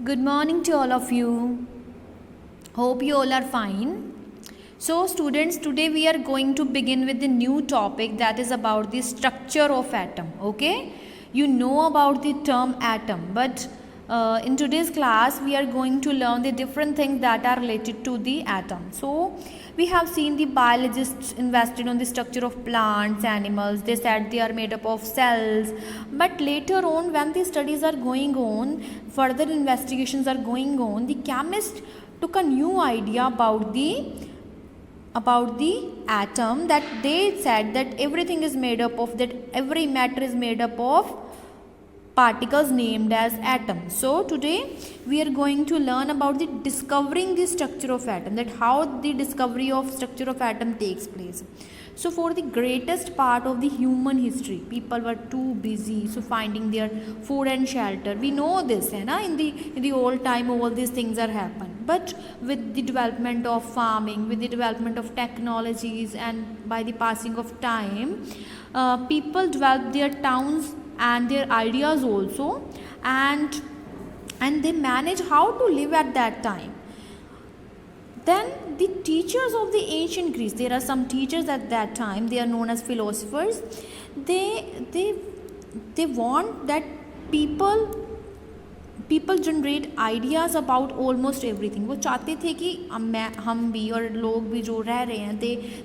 Good morning to all of you. Hope you all are fine. So, students, today we are going to begin with the new topic that is about the structure of atom. Okay, you know about the term atom, but in today's class we are going to learn the different things that are related to the atom. So, we have seen the biologists invested on the structure of plants, animals. They said they are made up of cells, but later on, when the studies are going on, further investigations are going on, the chemist took a new idea about the atom, that they said that everything is made up of, that every matter is made up of particles named as atoms. So today we are going to learn about the discovering the structure of atom, that how the discovery of structure of atom takes place. So for the greatest part of the human history, people were too busy so finding their food and shelter. We know this, hai na? In the old time all these things are happened. But with the development of farming, with the development of technologies, and by the passing of time, people developed their towns and their ideas also, and they manage how to live at that time. Then the teachers of the ancient Greece, there are some teachers at that time, they are known as philosophers. They want that people generate ideas about almost everything. वो चाहते थे कि हम भी और लोग भी जो रह रहे हैं,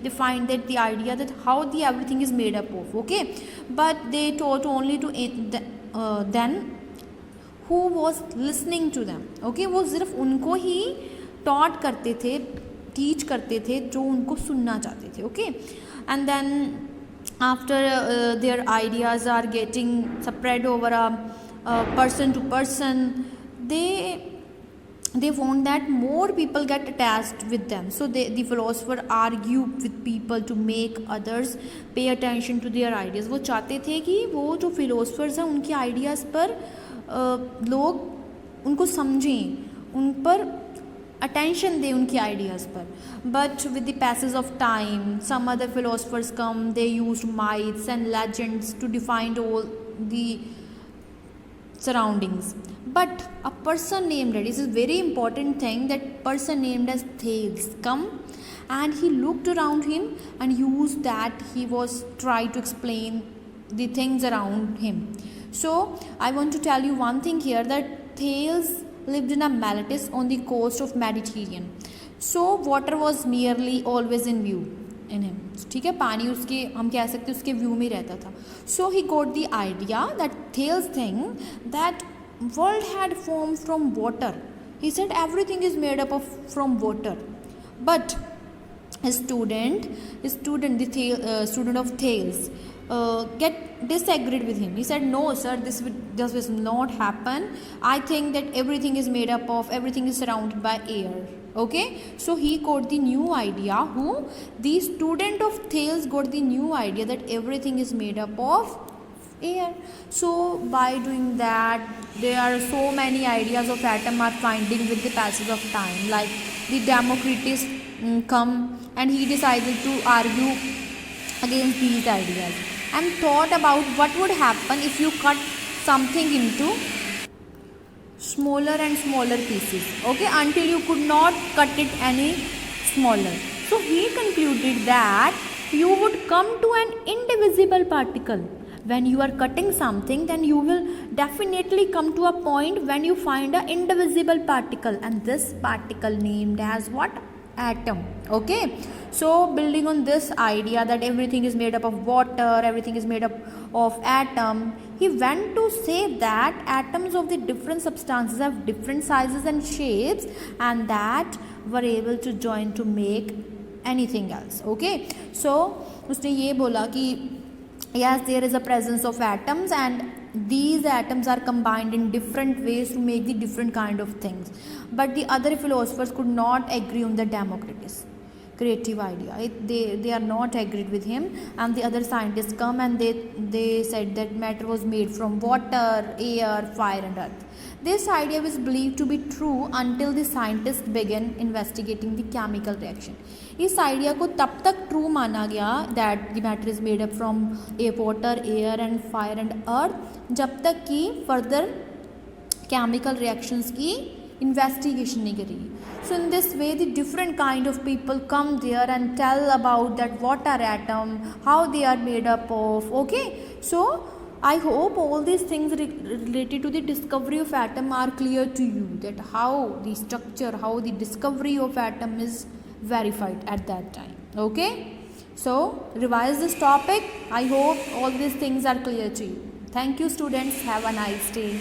they find that the idea that how the everything is made up of. Okay, but they taught only to then who was listening to them. Okay, वो सिर्फ उनको ही taught करते थे, teach करते थे जो उनको सुनना चाहते थे. Okay, and then after their ideas are getting spread over a person to person, they want that more people get attached with them. So the philosopher argue with people to make others pay attention to their ideas. वो चाहते थे कि वो जो philosophers हैं उनकी ideas पर लोग उनको समझें, उन पर attention दें उनकी ideas पर. But with the passage of time, some other philosophers come, they used myths and legends to define all the surroundings. But a person named, this is very important thing, that person named as Thales come, and he looked around him and used that he was trying to explain the things around him. So I want to tell you one thing here, that Thales lived in a Miletus on the coast of Mediterranean. So water was merely always in view in him. ठीक है, पानी उसके, हम कह सकते उसके view में रहता था. So he got the idea, that Thales thing, that world had formed from water. He said everything is made up of from water. But his student of Thales get disagreed with him. He said, no sir, this will not happen. I think that everything is made up of, everything is surrounded by air. Okay, so he got the new idea, the student of Thales got the new idea that everything is made up of air. So by doing that, there are so many ideas of atom are finding with the passage of time. Like the Democritus come, and he decided to argue against these ideas and thought about what would happen if you cut something into smaller and smaller pieces, okay, until you could not cut it any smaller. So he concluded that you would come to an indivisible particle. When you are cutting something, then you will definitely come to a point when you find an indivisible particle, and this particle named as what? Atom. Okay, so building on this idea that everything is made up of water, everything is made up of atom, he went to say that atoms of the different substances have different sizes and shapes, and that were able to join to make anything else. Okay, so उसने ये बोला कि yes, there is a presence of atoms, and these atoms are combined in different ways to make the different kind of things. But the other philosophers could not agree on the Democritus creative idea. They are not agreed with him, and the other scientists come and they said that matter was made from water, air, fire and earth. This idea was believed to be true until the scientists began investigating the chemical reaction. इस idea को तब तक true माना गया that the matter is made up from water, air and fire and earth, जब तक कि further chemical reactions की इन्वेस्टिगेशन नहीं करी. So in this way the different kind of people come there and tell about that what are atom, how they are made up of. Okay, so I hope all these things related to the discovery of atom are clear to you, that how the structure, how the discovery of atom is verified at that time. Okay, so revise this topic. I hope all these things are clear to you. Thank you students, have a nice day.